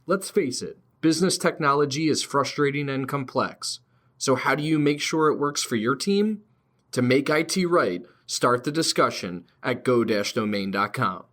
Let's face it, business technology is frustrating and complex. So how do you make sure it works for your team? To make IT right, start the discussion at go-domain.com.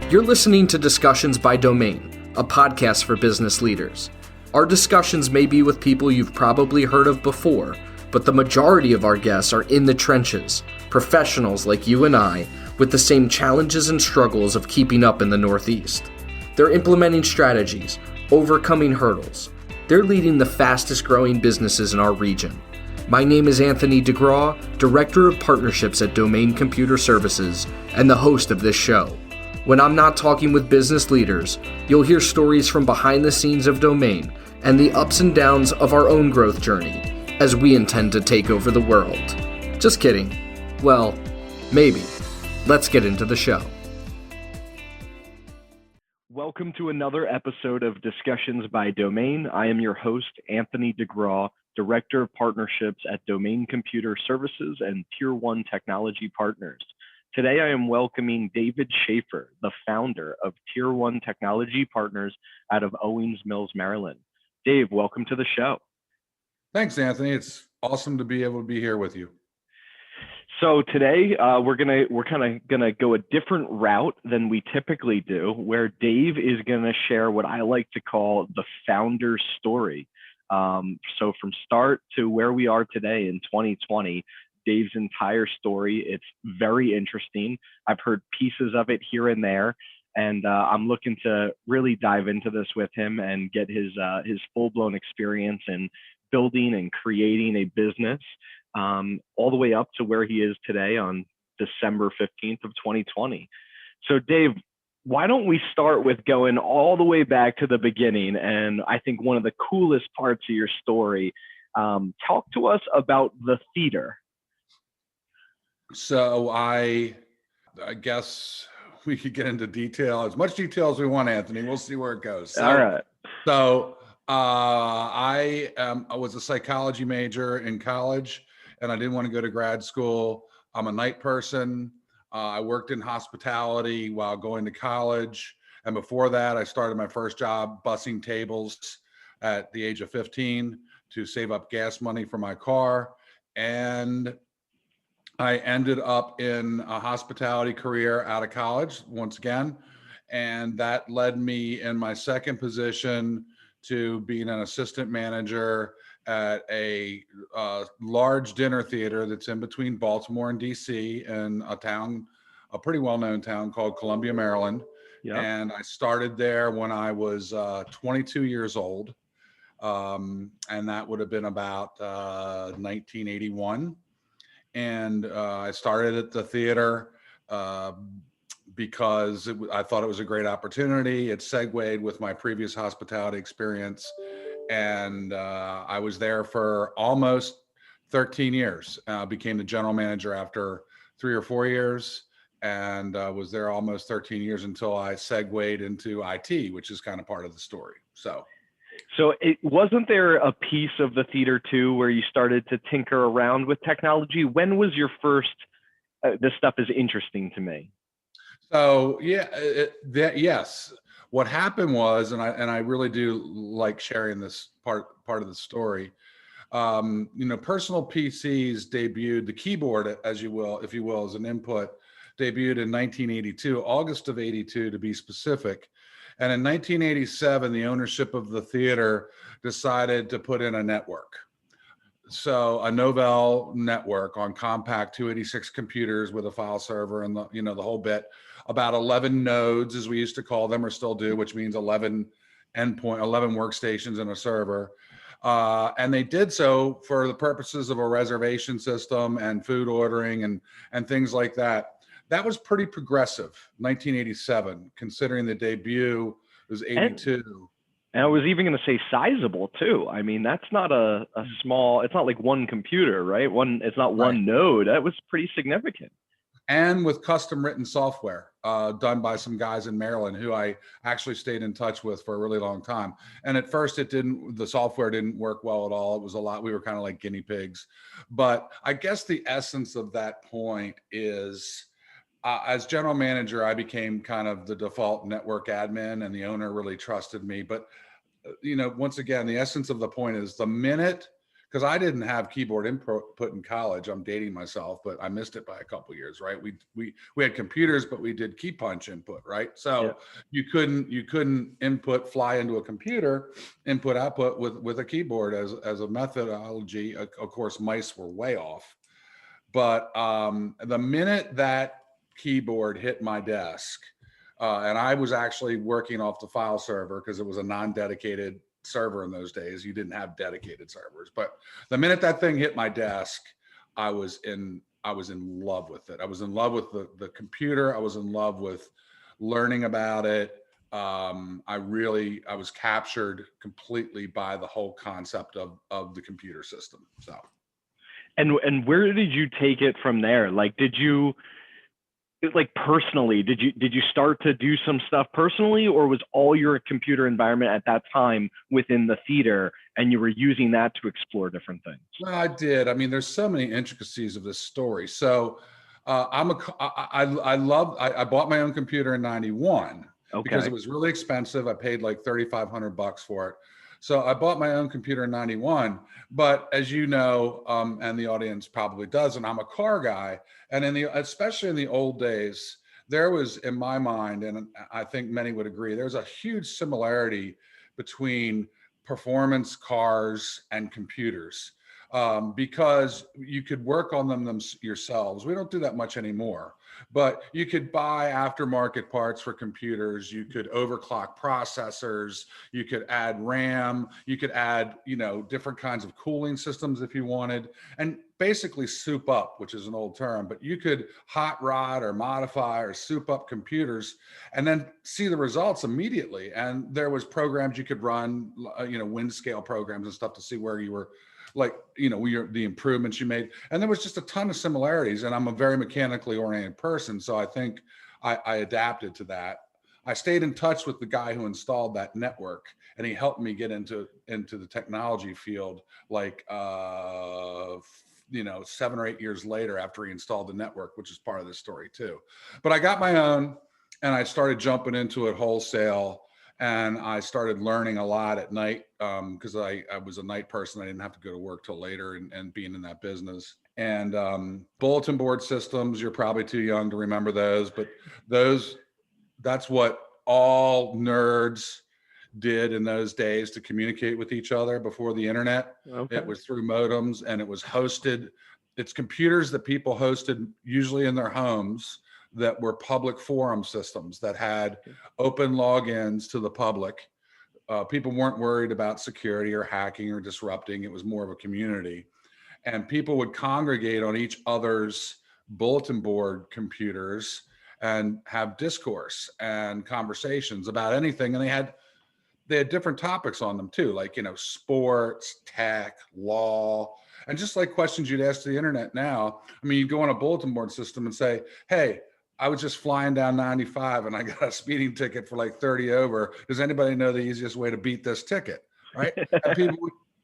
You're listening to Discussions by Domain, a podcast for business leaders. Our discussions may be with people you've probably heard of before, but the majority of our guests are in the trenches, professionals like you and I, with the same challenges and struggles of keeping up in the Northeast. They're implementing strategies, overcoming hurdles. They're leading the fastest growing businesses in our region. My name is Anthony DeGraw, Director of Partnerships at Domain Computer Services, and the host of this show. When I'm not talking with business leaders, you'll hear stories from behind the scenes of Domain and the ups and downs of our own growth journey, as we intend to take over the world. Just kidding. Well, maybe. Let's get into the show. Welcome to another episode of Discussions by Domain. I am your host, Anthony DeGraw, Director of Partnerships at Domain Computer Services and Tier 1 Technology Partners. Today, I am welcoming David Shaffer, the founder of Tier 1 Technology Partners out of Owings Mills, Maryland. Dave, welcome to the show. Thanks, Anthony. It's awesome to be able to be here with you. So today, we're kind of gonna go a different route than we typically do, where Dave is gonna share what I like to call the founder's story. So from start to where we are today in 2020. Dave's entire story. It's very interesting. I've heard pieces of it here and there, and I'm looking to really dive into this with him and get his full-blown experience in building and creating a business all the way up to where he is today on December 15th of 2020. So Dave, why don't we start with going all the way back to the beginning? And I think one of the coolest parts of your story, talk to us about the theater. So I guess we could get into detail, as much detail as we want, Anthony. We'll see where it goes. All right. So I was a psychology major in college, and I didn't want to go to grad school. I'm a night person. I worked in hospitality while going to college. And before that, I started my first job bussing tables at the age of 15 to save up gas money for my car. And I ended up in a hospitality career out of college once again, and that led me in my second position to being an assistant manager at a large dinner theater that's in between Baltimore and DC in a pretty well-known town called Columbia, Maryland. Yep. And I started there when I was 22 years old, and that would have been about 1981. And I started at the theater because I thought it was a great opportunity. It segued with my previous hospitality experience. And I was there for almost 13 years. Became the general manager after 3 or 4 years, and was there almost 13 years until I segued into IT, which is kind of part of the story. So it wasn't there a piece of the theater too where you started to tinker around with technology? When was your first, this stuff is interesting to me. So yes, what happened was, and I really do like sharing this part of the story. Personal PCs debuted, the keyboard, if you will, as an input, debuted in 1982, August of 82 to be specific. And in 1987, the ownership of the theater decided to put in a network. So a Novell network on compact 286 computers with a file server and the whole bit. About 11 nodes, as we used to call them, or still do, which means 11 workstations and a server. And they did so for the purposes of a reservation system and food ordering and things like that. That was pretty progressive, 1987, considering the debut was 82. And I was even going to say sizable too. I mean, that's not a small, it's not like one computer, right? It's not one node. That was pretty significant. and with custom written software done by some guys in Maryland who I actually stayed in touch with for a really long time. And at first the software didn't work well at all. It was a lot, we were kind of like guinea pigs. But I guess the essence of that point is, as general manager, I became kind of the default network admin, and the owner really trusted me. But once again, the essence of the point is, the minute, because I didn't have keyboard input in college. I'm dating myself, but I missed it by a couple of years, right? We had computers, but we did key punch input, right? So you couldn't input, fly into a computer, input output with a keyboard as a methodology. Of course, mice were way off. But the minute that keyboard hit my desk, and I was actually working off the file server because it was a non-dedicated server in those days. You didn't have dedicated servers. But the minute that thing hit my desk, I was in love with it. I was in love with the computer. I was in love with learning about it. I was captured completely by the whole concept of the computer system. So. And where did you take it from there? Like, personally, did you start to do some stuff personally, or was all your computer environment at that time within the theater and you were using that to explore different things? Well, I did. I mean, there's so many intricacies of this story. So I bought my own computer in 91 because it was really expensive. I paid like $3,500 for it. So I bought my own computer in 91, but as you know, and the audience probably doesn't, I'm a car guy. And especially in the old days, there was, in my mind, and I think many would agree, there's a huge similarity between performance cars and computers, because you could work on them yourselves. We don't do that much anymore, but you could buy aftermarket parts for computers. You could overclock processors. You could add RAM. You could add, different kinds of cooling systems if you wanted, and basically soup up, which is an old term, but you could hot rod or modify or soup up computers and then see the results immediately. And there was programs you could run, wind scale programs and stuff to see where you were, like, the improvements you made. And there was just a ton of similarities. And I'm a very mechanically oriented person. So I think I adapted to that. I stayed in touch with the guy who installed that network, and he helped me get into the technology field, like, 7 or 8 years later after he installed the network, which is part of this story too. But I got my own, and I started jumping into it wholesale. And I started learning a lot at night, because I was a night person. I didn't have to go to work till later, and being in that business. And bulletin board systems, you're probably too young to remember those, but that's what all nerds did in those days to communicate with each other before the internet. It was through modems, and it was hosted. It's computers that people hosted usually in their homes, that were public forum systems that had open logins to the public. People weren't worried about security or hacking or disrupting. It was more of a community. And people would congregate on each other's bulletin board computers and have discourse and conversations about anything. And they had different topics on them too, like, sports, tech, law, and just like questions you'd ask to the internet now. I mean, you go on a bulletin board system and say, hey, I was just flying down 95 and I got a speeding ticket for like 30 over. Does anybody know the easiest way to beat this ticket? Right. And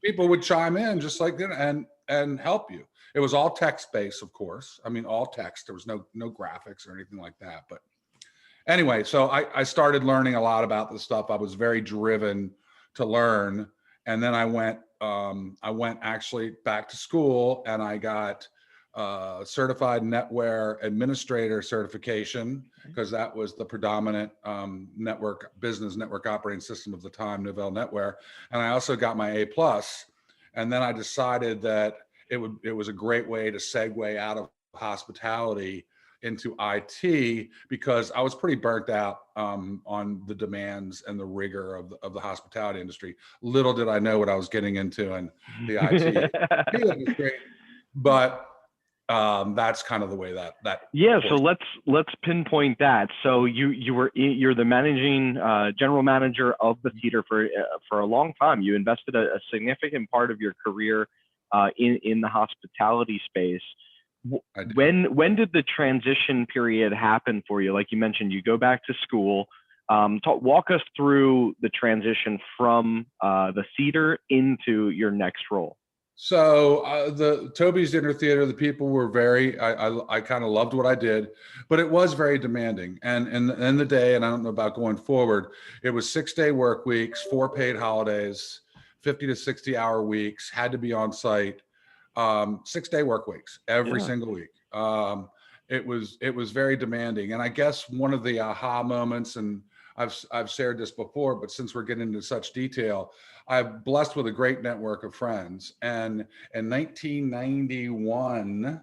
people would chime in just like that and help you. It was all text based, of course. I mean, all text. There was no graphics or anything like that. But anyway, so I started learning a lot about this stuff. I was very driven to learn. And then I went actually back to school, and I got certified NetWare administrator certification, because that was the predominant business network operating system of the time, Novell NetWare. And I also got my A+. And then I decided that it was a great way to segue out of hospitality into IT, because I was pretty burnt out on the demands and the rigor of the hospitality industry. Little did I know what I was getting into in the IT. It was great, but that's kind of the way that. Yeah. So let's pinpoint that. So you're the managing general manager of the theater for a long time. You invested a significant part of your career in the hospitality space. I do. When did the transition period happen for you? Like you mentioned, you go back to school. Walk us through the transition from the theater into your next role. So the Toby's Dinner Theater, the people were very. I kind of loved what I did, but it was very demanding. And in the day, and I don't know about going forward, it was 6-day work weeks, 4 paid holidays, 50 to 60-hour weeks. Had to be on site. 6-day work weeks every Yeah. single week. It was very demanding, and I guess one of the aha moments, and I've shared this before, but since we're getting into such detail, I'm blessed with a great network of friends. And in 1991,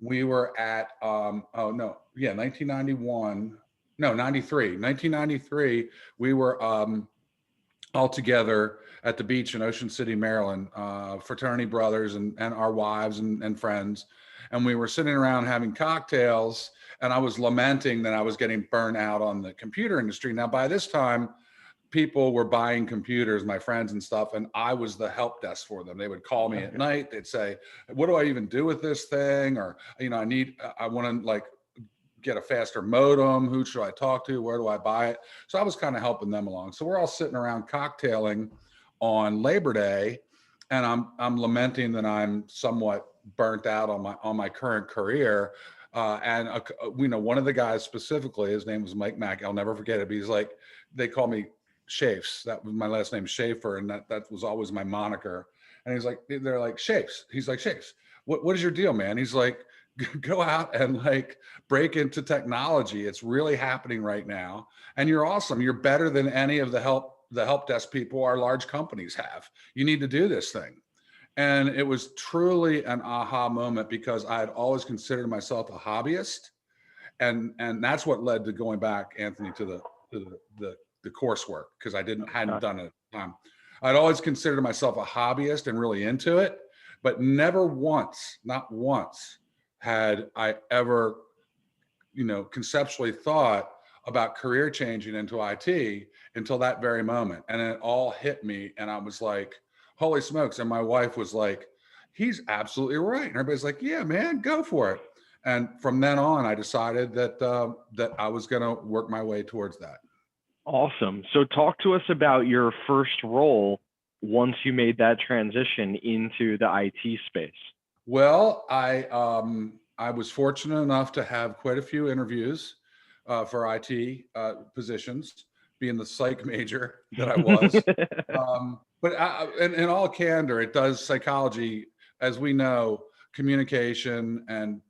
we were at 1991, no, 93, 1993, we were all together at the beach in Ocean City, Maryland, fraternity brothers and our wives and friends. And we were sitting around having cocktails, and I was lamenting that I was getting burnt out on the computer industry. Now, by this time, people were buying computers, my friends and stuff, and I was the help desk for them. They would call me at night. They'd say, "What do I even do with this thing?" Or, I want to like get a faster modem. Who should I talk to? Where do I buy it? So I was kind of helping them along. So we're all sitting around cocktailing on Labor Day, and I'm lamenting that I'm somewhat burnt out on my current career. One of the guys specifically, his name was Mike Mack. I'll never forget it. But he's like, they call me Shafes. That was my last name, Shaffer, and that was always my moniker. And he's like, they're like, Shafes. He's like, Shafes, what is your deal, man? He's like, go out and like break into technology. It's really happening right now, and you're awesome. You're better than any of the help desk people our large companies have. You need to do this thing. And it was truly an aha moment, because I had always considered myself a hobbyist, and that's what led to going back, Anthony, to the coursework, because hadn't done it at the time. I'd always considered myself a hobbyist and really into it, but never once, not once, had I ever, conceptually thought about career changing into IT until that very moment. And it all hit me, and I was like, holy smokes. And my wife was like, he's absolutely right. And everybody's like, yeah, man, go for it. And from then on, I decided that I was going to work my way towards that. Awesome. So talk to us about your first role once you made that transition into the IT space. Well, I was fortunate enough to have quite a few interviews for IT positions, being the psych major that I was. But in all candor, it does psychology, as we know, communication and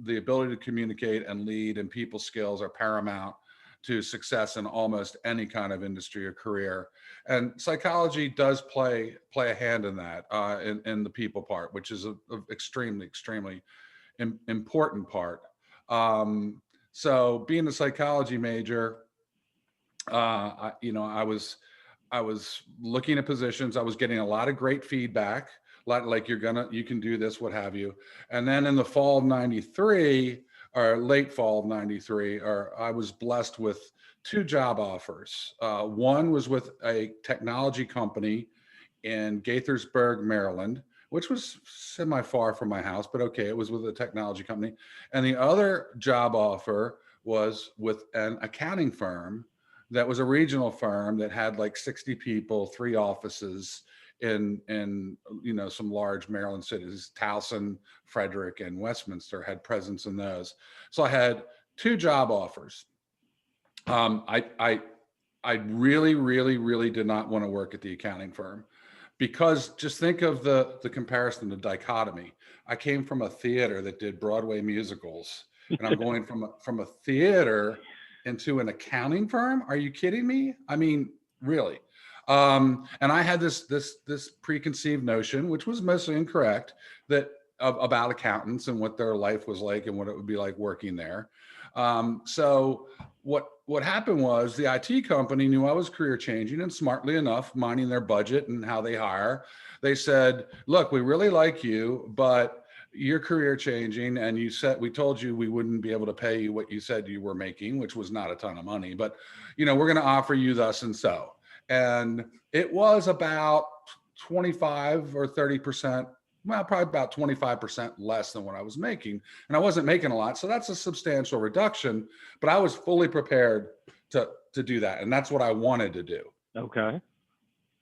the ability to communicate and lead and people skills are paramount to success in almost any kind of industry or career. And psychology does play a hand in that, in the people part, which is a extremely important part. So being a psychology major, I was looking at positions. I was getting a lot of great feedback, like you can do this, what have you. And then in the fall of '93, or late fall of '93, I was blessed with 2 job offers. One was with a technology company in Gaithersburg, Maryland, which was semi far from my house, but okay, it was with a technology company. And the other job offer was with an accounting firm that was a regional firm that had like 60 people, 3 offices in some large Maryland cities. Towson, Frederick, and Westminster had presence in those. So I had 2 job offers. I really did not want to work at the accounting firm, because just think of the comparison, the dichotomy. I came from a theater that did Broadway musicals, and I'm going from a theater into an accounting firm. Are you kidding me? I mean, really. And I had this preconceived notion, which was mostly incorrect, that about accountants and what their life was like and what it would be like working there. So what happened was, the IT company knew I was career changing, and smartly enough, minding their budget and how they hire, they said, look, we really like you, but you're career changing, and we told you we wouldn't be able to pay you what you said you were making, which was not a ton of money, but we're going to offer you thus and so. And it was about 25 or 30% well, probably about 25% less than what I was making. And I wasn't making a lot. So that's a substantial reduction, but I was fully prepared to do that. And that's what I wanted to do. Okay.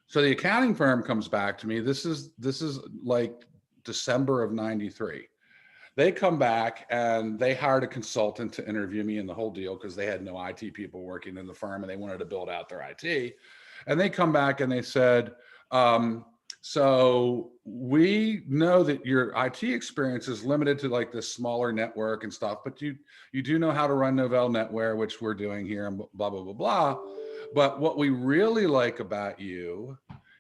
So the accounting firm comes back to me. This is like December of 93. They come back and they hired a consultant to interview me in the whole deal because they had no IT people working in the firm and they wanted to build out their IT. And they come back and they said, so we know that your IT experience is limited to like this smaller network and stuff, but you do know how to run Novell NetWare, which we're doing here, and blah, blah, blah, blah. But what we really like about you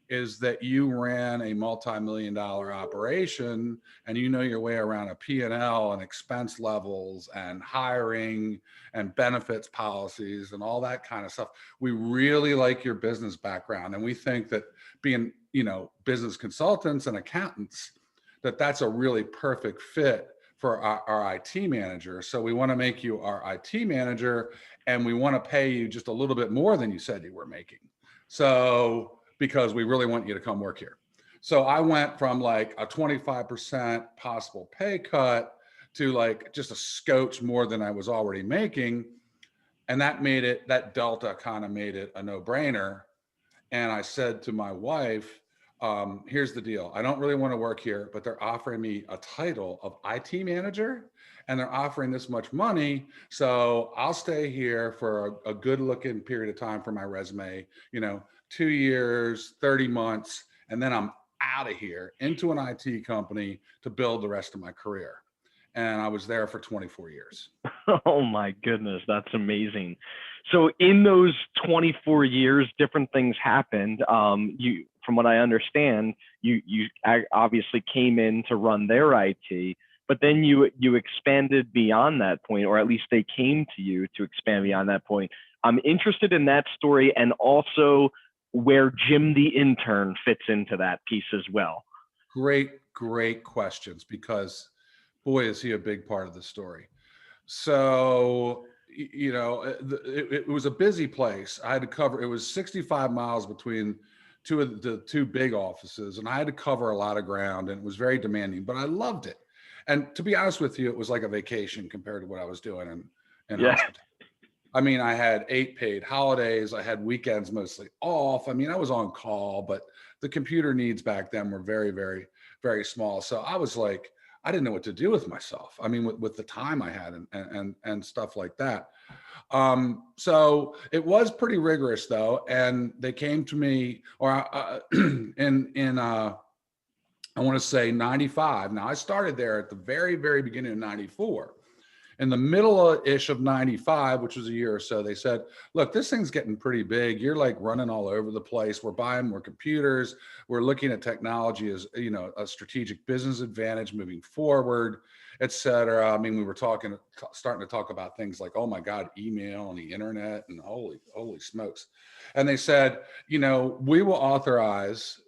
is that you ran a multi-million-dollar operation and you know your way around a P&L and expense levels and hiring and benefits policies and all that kind of stuff. We really like your business background. And we think that being, business consultants and accountants, that's a really perfect fit for our IT manager. So we want to make you our IT manager and we want to pay you just a little bit more than you said you were making. So, because we really want you to come work here. So I went from like a 25% possible pay cut to like just a scotch more than I was already making. And that delta kind of made it a no-brainer. And I said to my wife, here's the deal. I don't really want to work here, but they're offering me a title of IT manager and they're offering this much money. So I'll stay here for a good looking period of time for my resume, 2 years, 30 months, and then I'm out of here into an IT company to build the rest of my career. And I was there for 24 years. Oh my goodness, that's amazing. So in those 24 years, different things happened. From what I understand, you obviously came in to run their IT, but then you expanded beyond that point, or at least they came to you to expand beyond that point. I'm interested in that story and also where Jim the intern fits into that piece as well. Great questions, because boy, is he a big part of the story. So, it was a busy place. I had to cover, it was 65 miles between the two big offices, and I had to cover a lot of ground, and it was very demanding, but I loved it. And to be honest with you, it was like a vacation compared to what I was doing in hospitality. I mean, I had 8 paid holidays. I had weekends mostly off. I mean, I was on call, but the computer needs back then were very, very, very small. So I was like, I didn't know what to do with myself. I mean, with the time I had and stuff like that. So it was pretty rigorous though. And they came to me, or I want to say 95. Now I started there at the very, very beginning of 94. In the middle-ish of 95, which was a year or so, they said, look, this thing's getting pretty big. You're like running all over the place. We're buying more computers. We're looking at technology as, a strategic business advantage moving forward, et cetera. I mean, we were starting to talk about things like, oh my God, email and the internet and holy smokes. And they said, we will authorize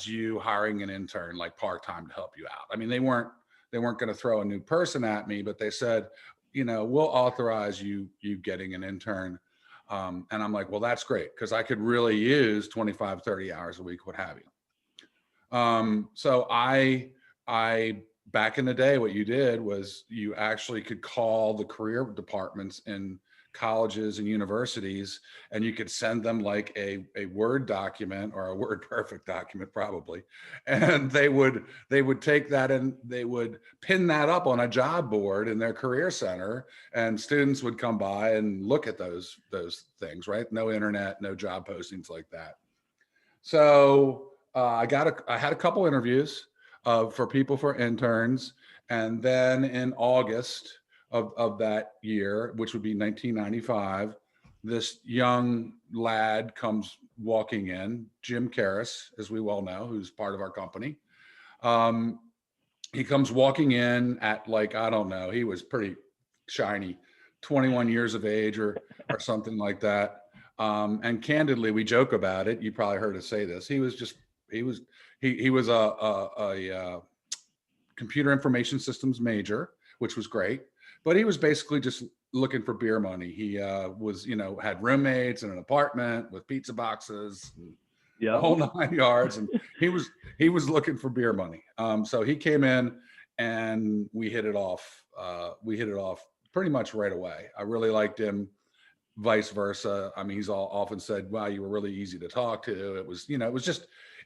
you hiring an intern like part-time to help you out. I mean, they weren't going to throw a new person at me, but they said, we'll authorize you getting an intern. And I'm like, well, that's great, because I could really use 25, 30 hours a week, what have you. So I back in the day, what you did was you actually could call the career departments in colleges and universities, and you could send them like a Word document or a Word Perfect document probably, and they would take that and they would pin that up on a job board in their career center, and students would come by and look at those things, right? No internet, no job postings like that. So I had a couple interviews for interns, and then in August of that year, which would be 1995, this young lad comes walking in, Jim Karras, as we well know, who's part of our company. He comes walking in at like, I don't know, he was pretty shiny, 21 years of age or something like that. And candidly, we joke about it. You probably heard us say this. He was a computer information systems major, which was great. But he was basically just looking for beer money. He had roommates in an apartment with pizza boxes, and the whole 9 yards. And he he was looking for beer money. So he came in and we hit it off. We hit it off pretty much right away. I really liked him. Vice versa. I mean, he's all often said, "Wow, you were really easy to talk to." It was, it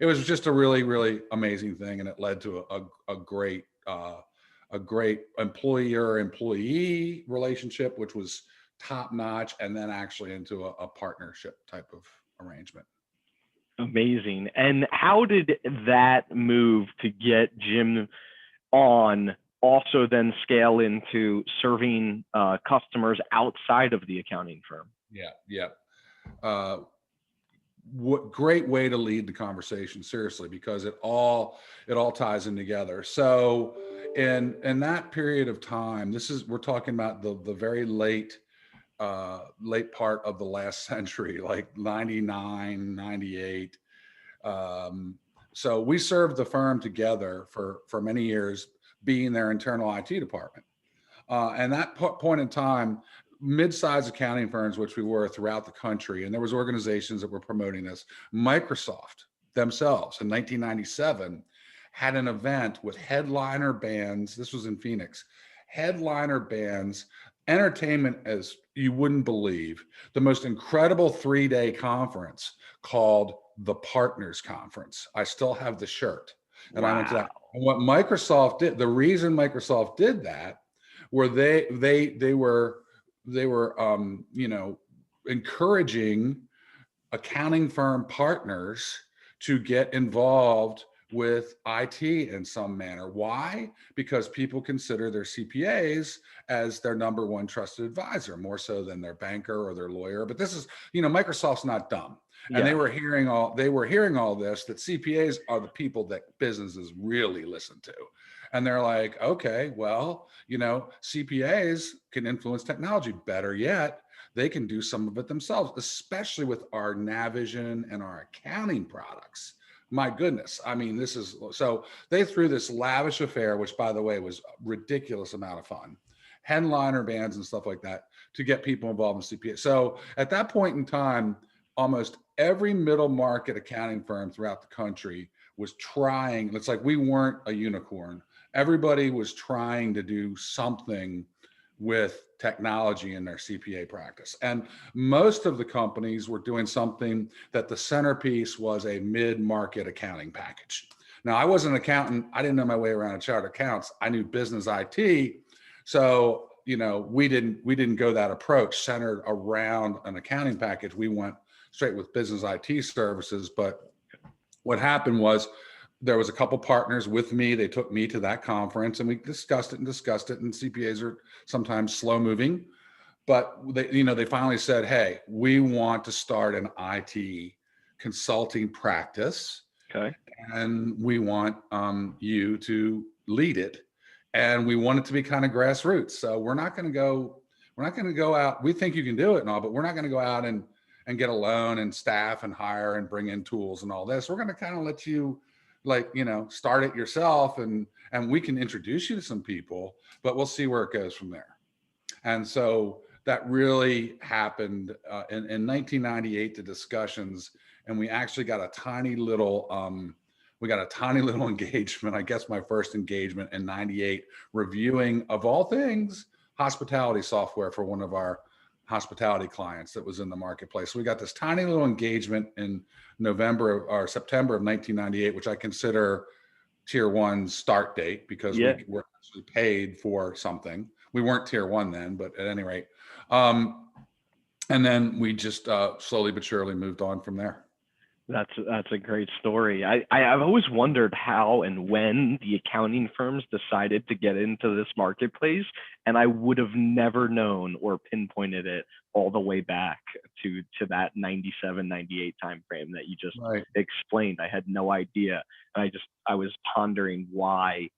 was just a really, really amazing thing, and it led to a great employer-employee relationship, which was top notch, and then actually into a partnership type of arrangement. Amazing. And how did that move to get Jim on also then scale into serving customers outside of the accounting firm? Yeah, yeah. Uh, what great way to lead the conversation, seriously, because it all ties in together. So in that period of time, we're talking about the very late part of the last century, like 99, 98. So we served the firm together for many years, being their internal IT department. And that point in time, mid-sized accounting firms, which we were throughout the country, and there was organizations that were promoting this. Microsoft themselves in 1997 had an event with headliner bands. This was in Phoenix. Headliner bands, entertainment as you wouldn't believe. The most incredible 3-day conference called the Partners Conference. I still have the shirt, and I went to that. Wow. And what Microsoft did, the reason Microsoft did that, where they were encouraging accounting firm partners to get involved with IT in some manner. Why? Because people consider their CPAs as their number one trusted advisor, more so than their banker or their lawyer. But this is, Microsoft's not dumb. And Yeah. they were hearing all this, that CPAs are the people that businesses really listen to. And they're like, okay, well, CPAs can influence technology. Better yet, they can do some of it themselves, especially with our Navision and our accounting products. My goodness. I mean, so they threw this lavish affair, which, by the way, was a ridiculous amount of fun, headliner bands and stuff like that, to get people involved in CPA. So at that point in time, almost every middle market accounting firm throughout the country was trying. It's like we weren't a unicorn. Everybody was trying to do something with technology in their CPA practice. And most of the companies were doing something that the centerpiece was a mid-market accounting package. Now, I wasn't an accountant. I didn't know my way around a chart of accounts. I knew business IT. So, we didn't go that approach centered around an accounting package. We went straight with business IT services. But what happened was, there was a couple partners with me. They took me to that conference and we discussed it. And CPAs are sometimes slow moving, but they finally said, "Hey, we want to start an IT consulting practice. Okay. And we want you to lead it. And we want it to be kind of grassroots. So we're not going to go out. We think you can do it and all, but we're not going to go out and get a loan and staff and hire and bring in tools and all this. We're going to kind of let you start it yourself, and we can introduce you to some people, but we'll see where it goes from there." And so that really happened in 1998, the discussions, and we actually got a tiny little engagement. I guess my first engagement in 98, reviewing, of all things, hospitality software for one of our hospitality clients that was in the marketplace. So we got this tiny little engagement in November or September of 1998, which I consider tier one start date, because we were actually paid for something. We weren't tier one then, but at any rate. And then we just slowly but surely moved on from there. That's a great story. I've always wondered how and when the accounting firms decided to get into this marketplace, and I would have never known or pinpointed it all the way back to that 97, 98 timeframe that you just explained. I had no idea. And I was pondering why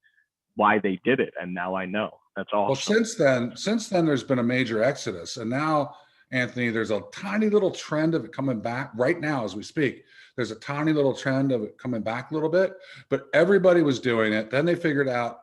they did it, and now I know. That's awesome. Well, since then there's been a major exodus, and now, Anthony, there's a tiny little trend of it coming back right now as we speak. There's a tiny little trend of it coming back a little bit, but everybody was doing it. Then they figured out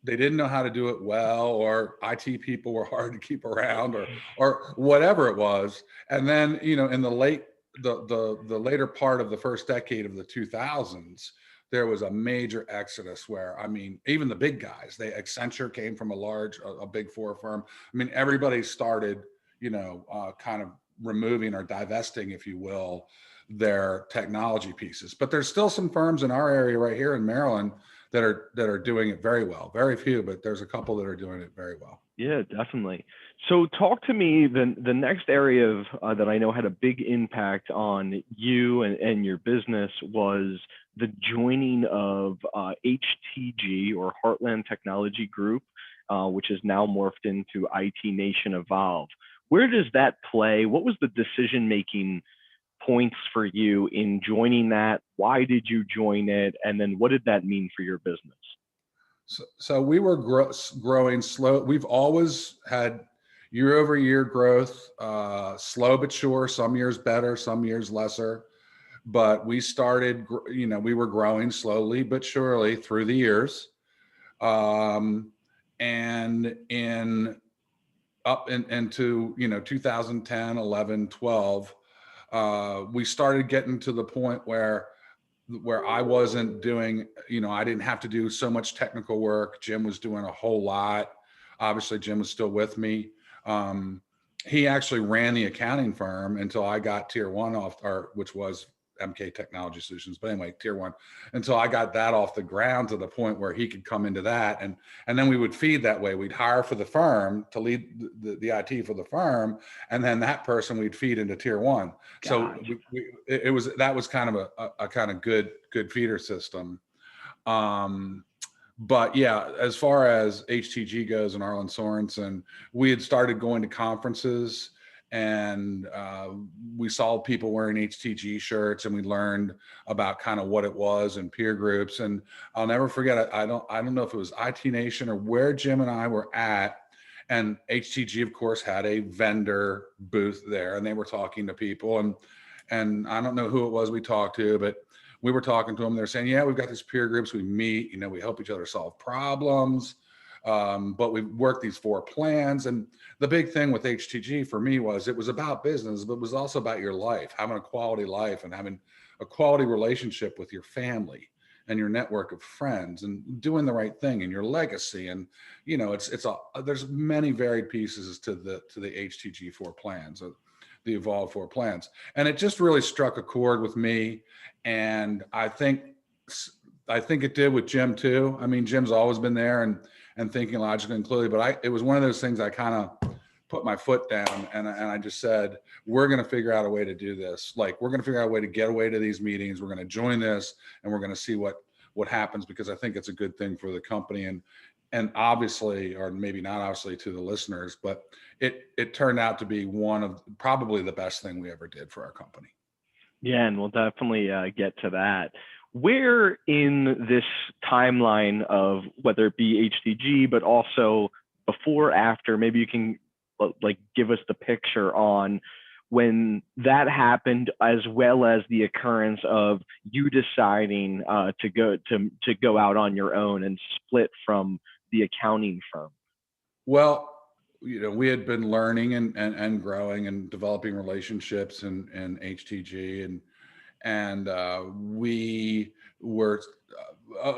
they didn't know how to do it well, or IT people were hard to keep around, or whatever it was. And then, in the later part of the first decade of the 2000s, there was a major exodus where, I mean, even the big guys, Accenture came from a big four firm. I mean, everybody started, kind of removing or divesting, if you will, their technology pieces. But there's still some firms in our area right here in Maryland that are doing it very well. Very few, but there's a couple that are doing it very well. Yeah, definitely. So talk to me, the next area of that I know had a big impact on you and your business was the joining of HTG, or Heartland Technology Group, which is now morphed into IT Nation Evolve. Where does that play? What was the decision making points for you in joining that? Why did you join it? And then what did that mean for your business? So we were growing slow. We've always had year over year growth, slow but sure. Some years better, some years lesser. But we started, we were growing slowly but surely through the years. And into 2010, 11, 12, we started getting to the point where I wasn't doing, I didn't have to do so much technical work. Jim was doing a whole lot. Obviously, Jim was still with me. He actually ran the accounting firm until I got tier one which was MK Technology Solutions. But anyway, tier one, until I got that off the ground to the point where he could come into that. And then we would feed that way. We'd hire for the firm to lead the IT for the firm. And then that person we'd feed into tier one. Gotcha. So that was kind of a kind of good feeder system. But yeah, as far as HTG goes and Arlen Sorensen, we had started going to conferences, and we saw people wearing HTG shirts, and we learned about kind of what it was and peer groups. And I'll never forget, I don't know if it was IT Nation or where Jim and I were at, and HTG of course had a vendor booth there, and they were talking to people, and I don't know who it was we talked to, but we were talking to them. They're saying, yeah, we've got these peer groups. We meet, we help each other solve problems. But we work these 4 plans. And the big thing with HTG for me was it was about business, but it was also about your life, having a quality life and having a quality relationship with your family and your network of friends and doing the right thing and your legacy. And, there's many varied pieces to the HTG 4 plans, the Evolve 4 plans. And it just really struck a chord with me. And I think it did with Jim too. I mean, Jim's always been there and thinking logically and clearly, but it was one of those things I kind of put my foot down and I just said, we're going to figure out a way to do this. Like, we're going to figure out a way to get away to these meetings. We're going to join this and we're going to see what happens, because I think it's a good thing for the company. And obviously, or maybe not obviously to the listeners, but it turned out to be one of probably the best thing we ever did for our company. Yeah, and we'll definitely get to that. Where in this timeline of whether it be HTG, but also before, after, maybe you can give us the picture on when that happened, as well as the occurrence of you deciding to go out on your own and split from the accounting firm. Well, we had been learning and growing and developing relationships in HTG, and we were.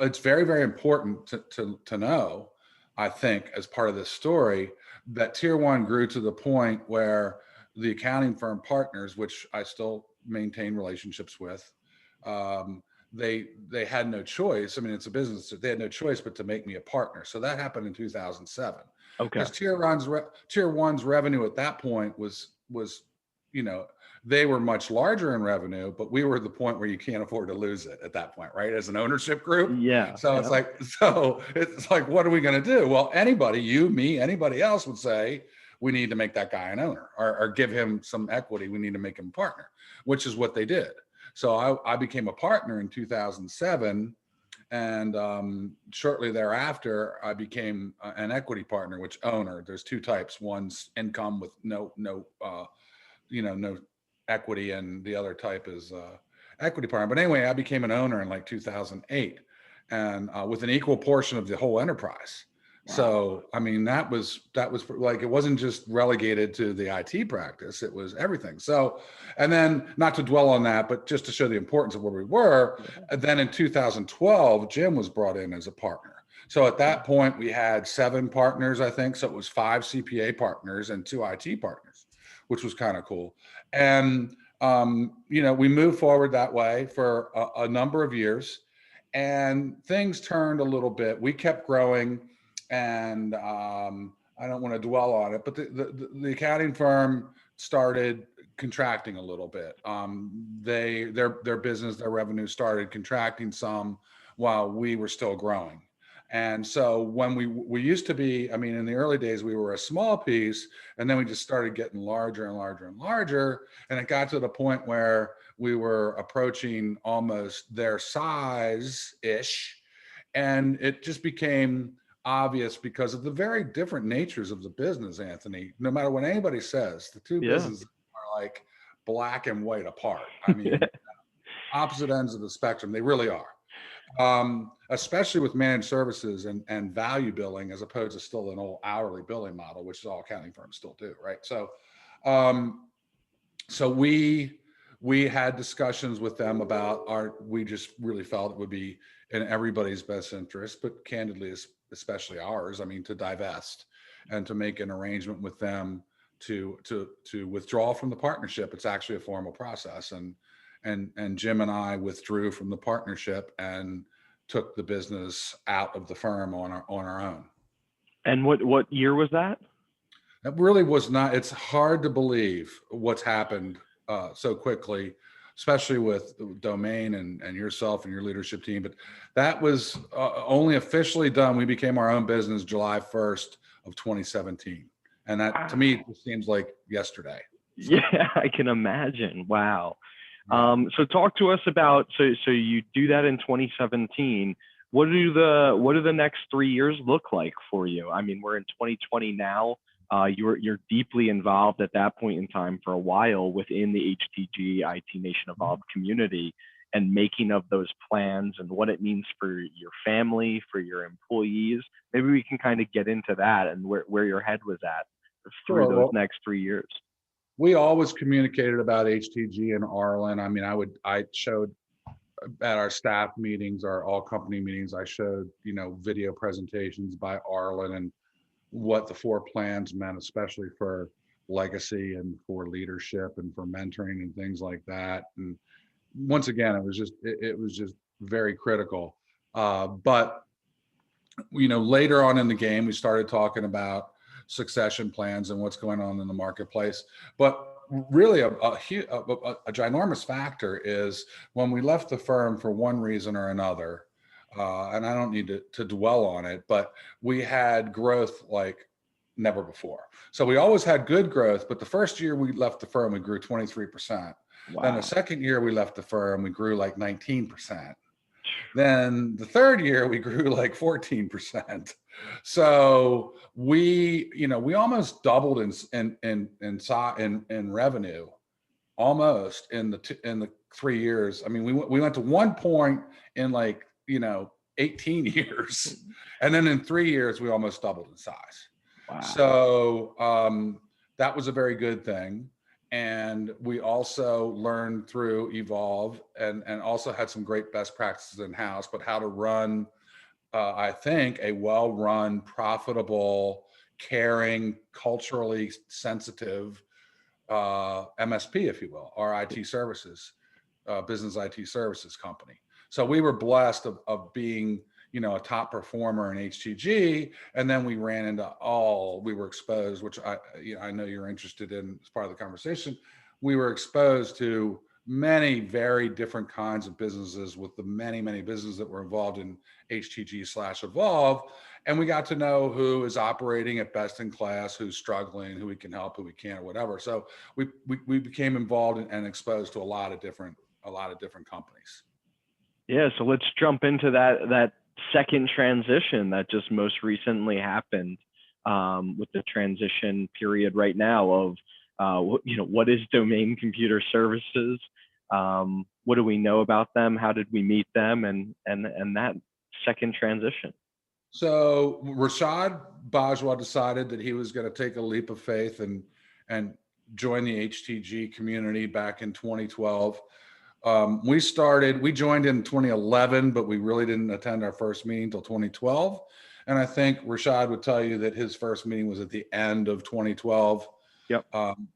It's very, very important to know, I think, as part of this story, that Tier 1 grew to the point where the accounting firm partners, which I still maintain relationships with, they had no choice. I mean, it's a business. They had no choice but to make me a partner. So that happened in 2007. Okay. Because Tier 1's revenue at that point was, they were much larger in revenue, but we were at the point where you can't afford to lose it at that point, right? As an ownership group. Yeah. So yeah. It's like, what are we going to do? Well, anybody, you, me, anybody else would say, we need to make that guy an owner or give him some equity. We need to make him a partner, which is what they did. So I became a partner in 2007. And shortly thereafter, I became an equity partner, which owner. There's 2 types. One's income with no equity, and the other type is equity partner. But anyway, I became an owner in like 2008, and with an equal portion of the whole enterprise. Wow. So, I mean, that was like, it wasn't just relegated to the IT practice, it was everything. So, and then not to dwell on that, but just to show the importance of where we were, and then in 2012, Jim was brought in as a partner. So at that point, we had 7 partners, I think. So it was 5 CPA partners and 2 IT partners, which was kind of cool. And, we moved forward that way for a number of years, and things turned a little bit. We kept growing, and I don't want to dwell on it, but the accounting firm started contracting a little bit. Their business, their revenue started contracting some while we were still growing. And so when we used to be, I mean, in the early days, we were a small piece, and then we just started getting larger and larger and larger. And it got to the point where we were approaching almost their size ish. And it just became obvious because of the very different natures of the business, Anthony. No matter what anybody says, the two Yeah. businesses are like black and white apart. I mean, opposite ends of the spectrum. They really are. Especially with managed services and value billing, as opposed to still an old hourly billing model, which is all accounting firms still do, right? So, um, so we had discussions with them about we just really felt it would be in everybody's best interest, but candidly, especially ours, I mean, to divest and to make an arrangement with them to withdraw from the partnership. It's actually a formal process. And Jim and I withdrew from the partnership and took the business out of the firm on our own. And what year was that? It really was not. It's hard to believe what's happened so quickly, especially with Domain and yourself and your leadership team. But that was only officially done. We became our own business July 1st of 2017. And that to me just seems like yesterday. So, Yeah, I can imagine. Wow. yeah. So talk to us about, so you do that in 2017. What do the next 3 years look like for you? I mean, we're in 2020 now. You're deeply involved at that point in time for a while within the HTG IT Nation Evolved community, and making of those plans and what it means for your family, for your employees. Maybe we can kind of get into that and where your head was at through Sure. those Well, next 3 years. we always communicated about HTG and Arlen. I mean, I showed at our staff meetings, our all company meetings, I showed, video presentations by Arlen and what the 4 plans meant, especially for legacy and for leadership and for mentoring and things like that. And once again, it was just very critical. But later on in the game, we started talking about succession plans and what's going on in the marketplace. But really, a ginormous factor is when we left the firm for one reason or another. And I don't need to dwell on it, but we had growth like never before. So we always had good growth, but the first year we left the firm, we grew 23%. Then the Wow. second year we left the firm, we grew like 19%. Then the third year we grew like 14%. So we almost doubled in revenue, almost in the 3 years. I mean, we went to one point in like 18 years, and then in 3 years we almost doubled in size. Wow. So that was a very good thing. And we also learned through Evolve and also had some great best practices in house, but how to run, I think, a well-run, profitable, caring, culturally sensitive MSP, if you will, our IT services, business IT services company. So we were blessed of being, a top performer in HTG, and then we ran into we were exposed, which I know you're interested in as part of the conversation. We were exposed to many very different kinds of businesses with the many, many businesses that were involved in HTG/Evolve. And we got to know who is operating at best in class, who's struggling, who we can help, who we can't, or whatever. So we became involved and exposed to a lot of different companies. Yeah, so let's jump into that second transition that just most recently happened, with the transition period right now of what is Domain Computer Services? What do we know about them? How did we meet them? And that second transition. So Rashad Bajwa decided that he was going to take a leap of faith and join the HTG community back in 2012. We joined in 2011, but we really didn't attend our first meeting until 2012. And I think Rashad would tell you that his first meeting was at the end of 2012. Yep. Um,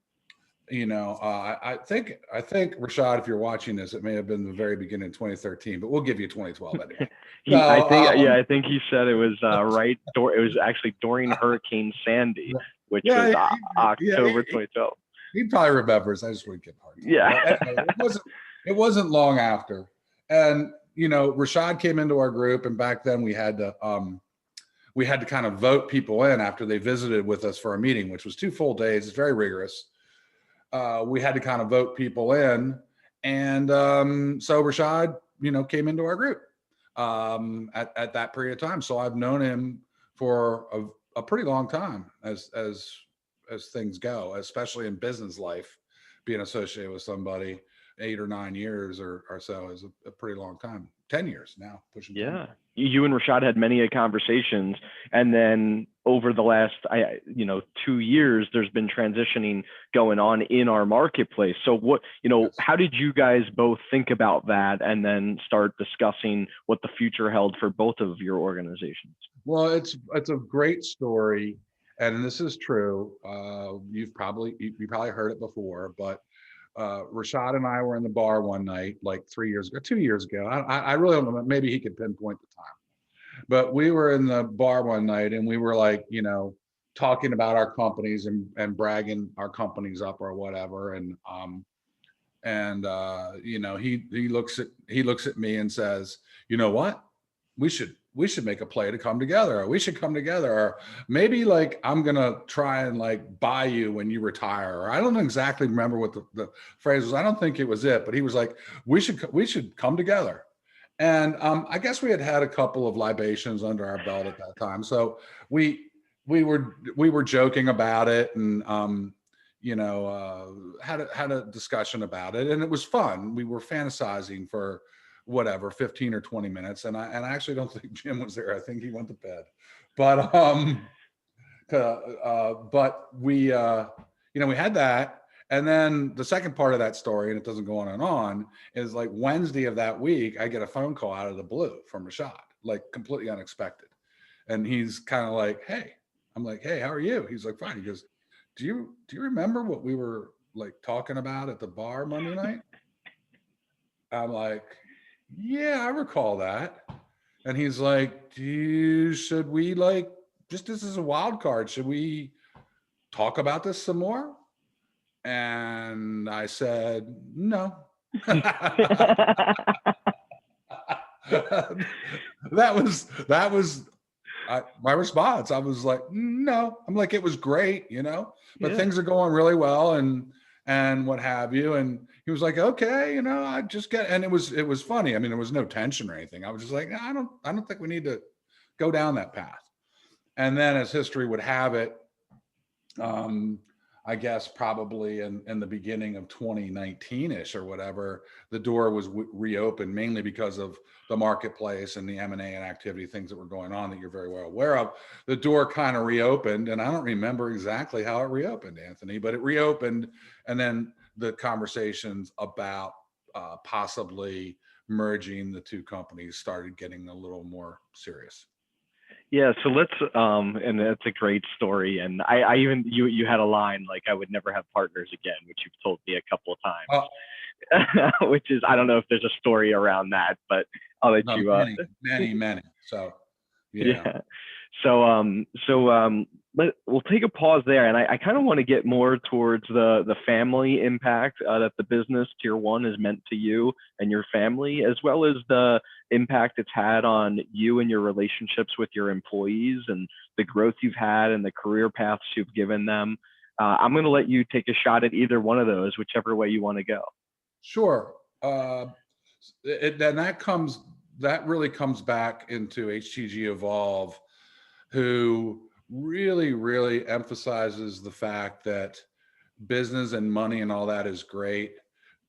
I think Rashad, if you're watching this, it may have been the very beginning of 2013, but we'll give you 2012 anyway. I So, think, yeah, I think he said it was it was actually during Hurricane Sandy, which yeah, was yeah, October 2012. he probably remembers. I just wouldn't give him a hard time. Yeah. But anyway, it wasn't long after. And Rashad came into our group, and back then we had to kind of vote people in after they visited with us for a meeting, which was 2 full days. It's very rigorous. We had to kind of vote people in, and so Rashad, came into our group at that period of time. So I've known him for a pretty long time as things go, especially in business life. Being associated with somebody 8 or 9 years or so is a pretty long time. 10 years now, pushing 10 Yeah. years. You and Rashad had many conversations, and then over the last 2 years, there's been transitioning going on in our marketplace. So Yes. how did you guys both think about that, and then start discussing what the future held for both of your organizations? Well, it's a great story, and this is true. You probably heard it before, but Rashad and I were in the bar one night, like 3 years ago, 2 years ago. I really don't know. Maybe he could pinpoint the time, but we were in the bar one night, and we were like, talking about our companies and bragging our companies up or whatever, and he looks at me and says, "You know what? We should make a play to come together. Or we should come together. Or maybe like I'm gonna try and like buy you when you retire." Or I don't exactly remember what the phrase was. I don't think it was it, but he was like, "We should come together." And I guess we had had a couple of libations under our belt at that time, so we were joking about it, and had a discussion about it, and it was fun. We were fantasizing for whatever 15 or 20 minutes, and I actually don't think Jim was there. I think he went to bed, but we had that. And then the second part of that story, and it doesn't go on and on, is like Wednesday of that week, I get a phone call out of the blue from Rashad, like completely unexpected. And he's kind of like, "Hey." I'm like, "Hey, how are you?" He's like, "Fine." He goes, "Do you remember what we were like talking about at the bar Monday night?" I'm like, "Yeah, I recall that." And he's like, Should we like, just this is a wild card, should we talk about this some more?" And I said, "No." that was my response. I was like, "No." I'm like, "It was great, but Yeah. things are going really well, and what have you." And he was like, "Okay, I just get," and it was funny. I mean, there was no tension or anything. I was just like, I don't think we need to go down that path." And then, as history would have it, um, I guess probably in the beginning of 2019-ish or whatever, the door was reopened, mainly because of the marketplace and the M&A and activity, things that were going on that you're very well aware of. The door kind of reopened, and I don't remember exactly how it reopened, Anthony, but it reopened, and then the conversations about possibly merging the two companies started getting a little more serious. Yeah, so let's and that's a great story. And I even you had a line like, "I would never have partners again," which you've told me a couple of Uh, times. Which is, I don't know if there's a story around that, but I'll let no, you many, many, many. So, yeah. yeah. We'll take a pause there, and I kind of want to get more towards the family impact that the business Tier One has meant to you and your family, as well as the impact it's had on you and your relationships with your employees, and the growth you've had and the career paths you've given them. I'm going to let you take a shot at either one of those, whichever way you want to go. Sure. That really comes back into HTG Evolve, who really, really emphasizes the fact that business and money and all that is great,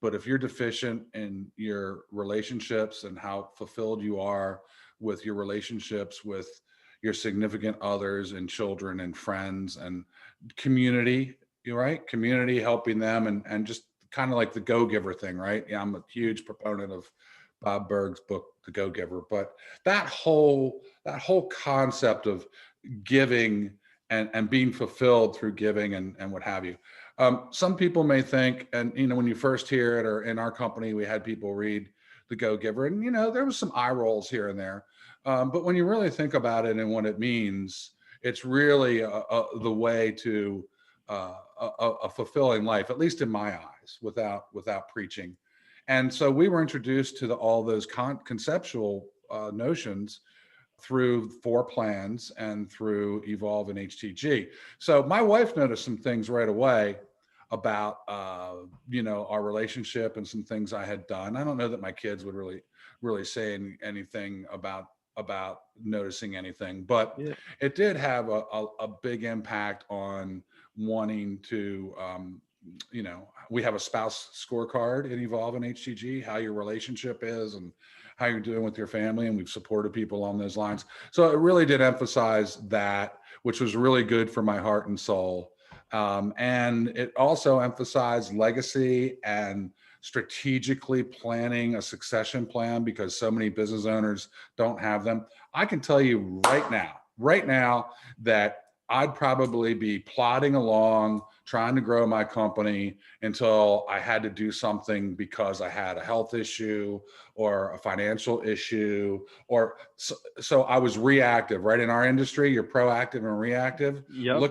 but if you're deficient in your relationships and how fulfilled you are with your relationships with your significant others and children and friends and community, you're right, community, helping them, and just kind of like the go-giver thing, right? Yeah, I'm a huge proponent of Bob Berg's book, The Go-Giver, but that whole concept of giving and being fulfilled through giving and what have you. Some people may think, and when you first hear it, or in our company, we had people read The Go-Giver, and there was some eye rolls here and there. But when you really think about it and what it means, it's really the way to a fulfilling life, at least in my eyes, without preaching. And so we were introduced to all those conceptual notions through 4 plans and through Evolve and HTG. So my wife noticed some things right away about our relationship and some things I had done. I don't know that my kids would really say anything about noticing anything, but Yeah. it did have a big impact on wanting to we have a spouse scorecard in Evolve and HTG, how your relationship is and how you're doing with your family, and we've supported people on those lines. So it really did emphasize that, which was really good for my heart and soul. And it also emphasized legacy and strategically planning a succession plan, because so many business owners don't have them. I can tell you right now that I'd probably be plodding along, trying to grow my company until I had to do something because I had a health issue or a financial issue, or so I was reactive. Right, in our industry, you're proactive and reactive. Yep.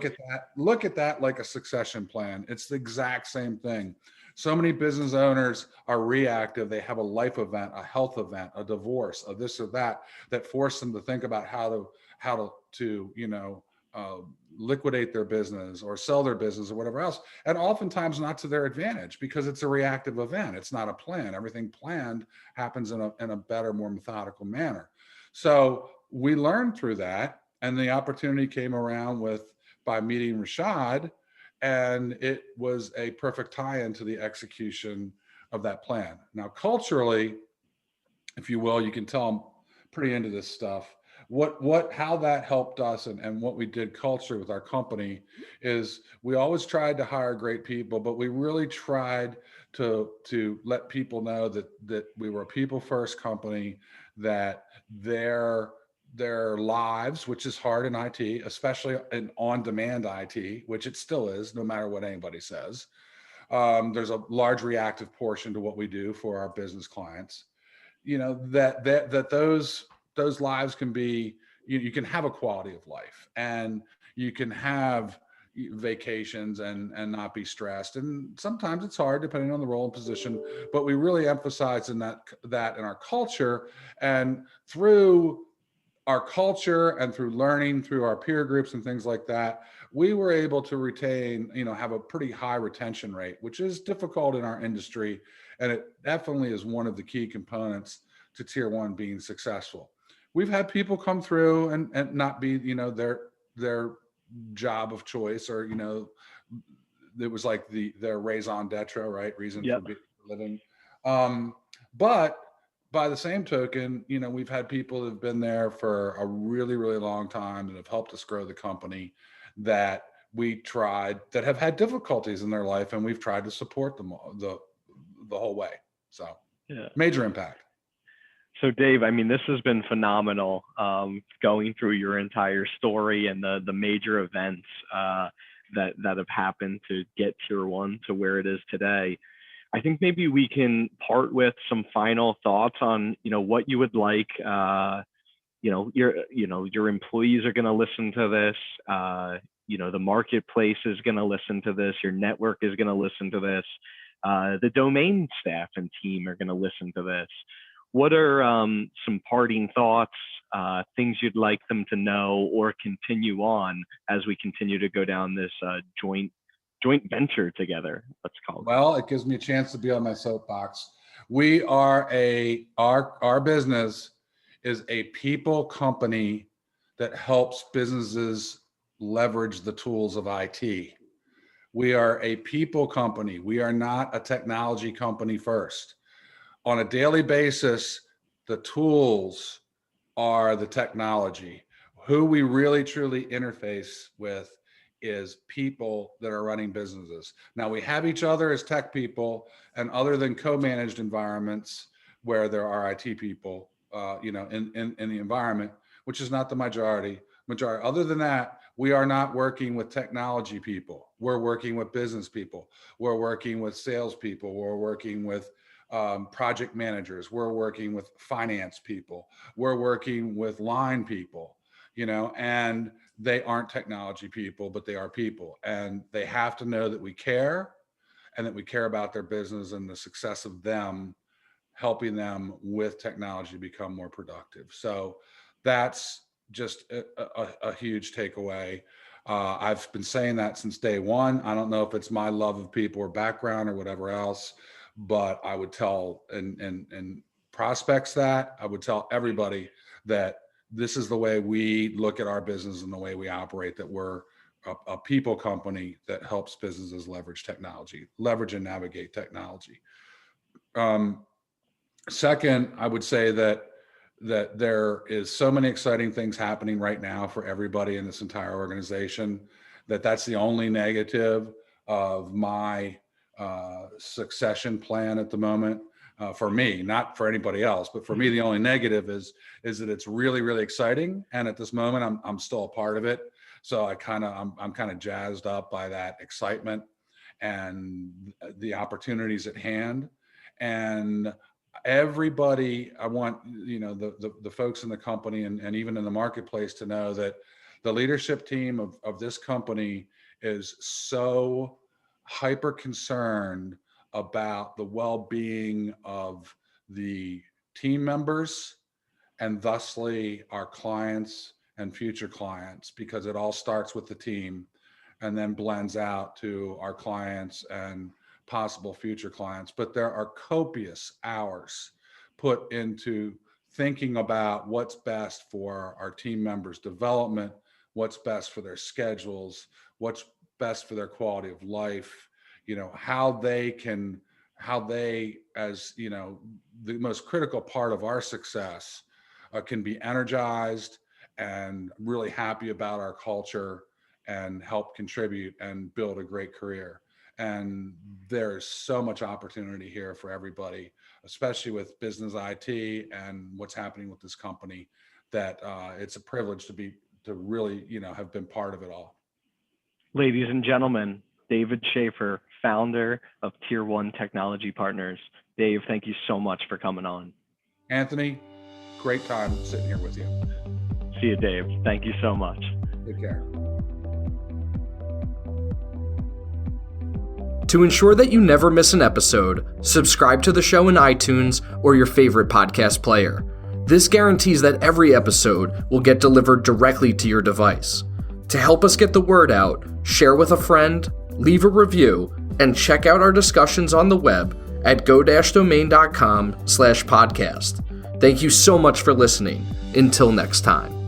Look at that like a succession plan. It's the exact same thing. So many business owners are reactive. They have a life event, a health event, a divorce, a this or that force them to think about how to liquidate their business or sell their business or whatever else, and oftentimes not to their advantage, because it's a reactive event. It's not a plan. Everything planned happens in a better, more methodical manner. So we learned through that, and the opportunity came around by meeting Rashad, and it was a perfect tie-in to the execution of that plan. Now, culturally, if you will, you can tell I'm pretty into this stuff. How that helped us, and what we did culture with our company, is we always tried to hire great people, but we really tried to let people know that we were a people first company, that their lives, which is hard in IT, especially in on-demand IT, which it still is, no matter what anybody says. There's a large reactive portion to what we do for our business clients. That those lives can be, you can have a quality of life, and you can have vacations and not be stressed. And sometimes it's hard depending on the role and position, but we really emphasize that in our culture. And through our culture and through learning through our peer groups and things like that, we were able to retain, have a pretty high retention rate, which is difficult in our industry. And it definitely is one of the key components to tier one being successful. We've had people come through and not be, their job of choice, or, it was like their raison d'etre, right? Reason for Yep. living. But by the same token, we've had people that have been there for a really, really long time and have helped us grow the company, that that have had difficulties in their life, and we've tried to support them the whole way. So Yeah. major impact. So Dave, I mean, this has been phenomenal, going through your entire story and the major events that have happened to get Tier 1 to where it is today. I think maybe we can part with some final thoughts on, what you would like, your employees are going to listen to this, the marketplace is going to listen to this, your network is going to listen to this, the domain staff and team are going to listen to this. What are some parting thoughts, things you'd like them to know or continue on as we continue to go down this joint venture together, let's call it? Well, it gives me a chance to be on my soapbox. We are our business is a people company that helps businesses leverage the tools of IT. We are a people company. We are not a technology company first. On a daily basis, the tools are the technology. Who we really truly interface with is people that are running businesses. Now we have each other as tech people, and other than co-managed environments where there are IT people, in the environment, which is not the majority. Other than that, we are not working with technology people. We're working with business people. We're working with salespeople. We're working with project managers. We're working with finance people. We're working with line people, and they aren't technology people, but they are people. And they have to know that we care and that we care about their business and the success of them, helping them with technology become more productive. So that's just a huge takeaway. I've been saying that since day one. I don't know if it's my love of people or background or whatever else, but I would tell and prospects that I would tell everybody that this is the way we look at our business and the way we operate, that we're a people company that helps businesses leverage and navigate technology. Second, I would say that there is so many exciting things happening right now for everybody in this entire organization that's the only negative of my succession plan at the moment. For me, not for anybody else, but for me, the only negative is that it's really, really exciting, and at this moment, I'm still a part of it. So I'm kind of jazzed up by that excitement and the opportunities at hand. And everybody, I want the folks in the company and even in the marketplace to know that the leadership team of this company is so hyper concerned about the well-being of the team members and thusly our clients and future clients, because it all starts with the team and then blends out to our clients and possible future clients. But there are copious hours put into thinking about what's best for our team members' development, what's best for their schedules, what's best for their quality of life, how they, as the most critical part of our success, can be energized and really happy about our culture and help contribute and build a great career. And there's so much opportunity here for everybody, especially with business IT and what's happening with this company, that it's a privilege to really, have been part of it all. Ladies and gentlemen, David Shaffer, founder of Tier 1 Technology Partners. Dave, thank you so much for coming on. Anthony, great time sitting here with you. See you, Dave. Thank you so much. Take care. To ensure that you never miss an episode, subscribe to the show in iTunes or your favorite podcast player. This guarantees that every episode will get delivered directly to your device. To help us get the word out, share with a friend, leave a review, and check out our discussions on the web at go-domain.com/podcast. Thank you so much for listening. Until next time.